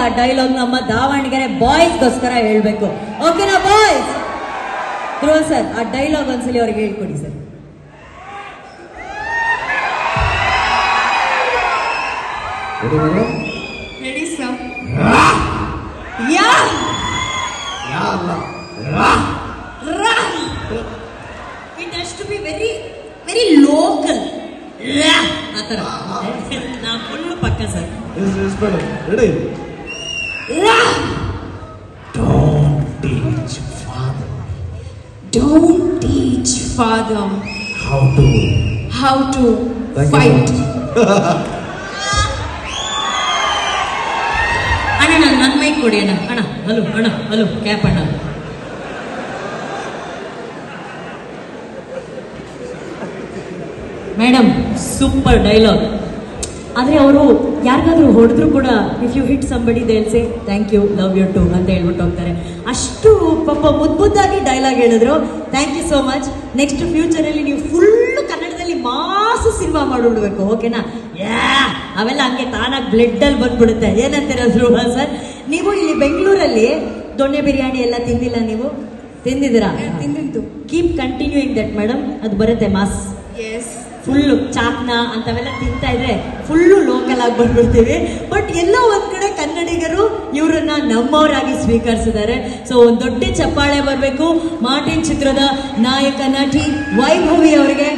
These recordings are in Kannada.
ಆ ಡೈಲಾಗ್ ನಮ್ಮ ದಾವಣಗೆರೆ ಬಾಯ್ಸ್ಗೋಸ್ಕರ ಹೇಳ್ಬೇಕು. ಓಕೆನಾ ಬಾಯ್ಸ್? ಧ್ರುವ ಸರ್ ಆ ಡೈಲಾಗ್ ಒಂದ್ಸಲಿ ಅವ್ರಿಗೆ ಹೇಳ್ಕೊಡಿ sir. Ready, sir? Yeah. It has to be very, very local. ಆತರ ನಾ ಫುಲ್ ಪಕ್ಕ sir. Ready? Don't teach father. Don't teach father How to fight. ಅಣ್ಣ ನನ್ನ ಮೈಕ್ ಕೊಡಿ ಅಣ್ಣ. ಅಣ್ಣ ಹಲೋ ಕ್ಯಾಪ್ ಅಣ್ಣ. Madam super dialogue. ಆದರೆ ಅವರು ಯಾರಿಗಾದ್ರೂ ಹೊಡೆದ್ರು ಕೂಡ if you hit somebody they will say thank you love you too ಅಂತ ಹೇಳ್ಬಿಟ್ಟು ಹೋಗ್ತಾರೆ. ಅಷ್ಟು ಪಾಪ ಮುದ್ದಾಗಿ ಡೈಲಾಗ್ ಹೇಳಿದ್ರು. Thank you so much. Next ಫ್ಯೂಚರಲ್ಲಿ ನೀವು ಫುಲ್ ಕನ್ನಡದಲ್ಲಿ ಮಾಸು ಸಿನಿಮಾ ಮಾಡಿಬಿಡ್ಬೇಕು. ಓಕೆನಾ? ಅವೆಲ್ಲ ಹಂಗೆ ತಾನಾಗಿ ಬ್ಲಡ್ಡಲ್ಲಿ ಬಂದ್ಬಿಡುತ್ತೆ. ಏನಂತೀರ ಧ್ರುವ ಸರ್? ನೀವು ಇಲ್ಲಿ ಬೆಂಗಳೂರಲ್ಲಿ ದೊಣ್ಣೆ ಬಿರಿಯಾನಿ ಎಲ್ಲ ತಿಂದಿಲ್ಲ? ನೀವು ತಿಂದಿದ್ದೀರಾ? ತಿಂದಿದ್ದು. Keep continuing that madam. ಅದು ಬರುತ್ತೆ ಮಾಸ್. Yes. ಫುಲ್ಲು ಚಾಕ್ನ ಅಂತವೆಲ್ಲ ತಿಂತಾ ಇದ್ರೆ ಫುಲ್ಲು ಲೋಕಲ್ ಆಗಿ ಬಂದ್ಬಿಡ್ತೀವಿ. ಬಟ್ ಎಲ್ಲೋ ಒಂದ್ ಕಡೆ ಕನ್ನಡಿಗರು ಇವರನ್ನ ನಮ್ಮವರಾಗಿ ಸ್ವೀಕರಿಸಿದ್ದಾರೆ. ಸೊ ಒಂದ್ ದೊಡ್ಡ ಚಪ್ಪಾಳೆ ಬರಬೇಕು ಮಾರ್ಟಿನ್ ಚಿತ್ರದ ನಾಯಕ ನಟಿ ವೈಭವಿ ಅವರಿಗೆ.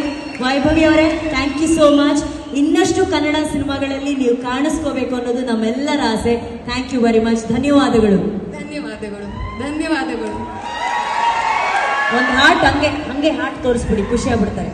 ವೈಭವಿ ಅವರೇ ಥ್ಯಾಂಕ್ ಯು ಸೋ ಮಚ್. ಇನ್ನಷ್ಟು ಕನ್ನಡ ಸಿನಿಮಾಗಳಲ್ಲಿ ನೀವು ಕಾಣಿಸ್ಕೋಬೇಕು ಅನ್ನೋದು ನಮ್ಮೆಲ್ಲರ ಆಸೆ. Thank you very much. ಧನ್ಯವಾದಗಳು. ಧನ್ಯವಾದಗಳು. ಒಂದು ಹಾಟ್ ಹಂಗೆ ಹಾಟ್ ತೋರಿಸ್ಬಿಡಿ, ಖುಷಿ ಆಗ್ಬಿಡ್ತಾರೆ.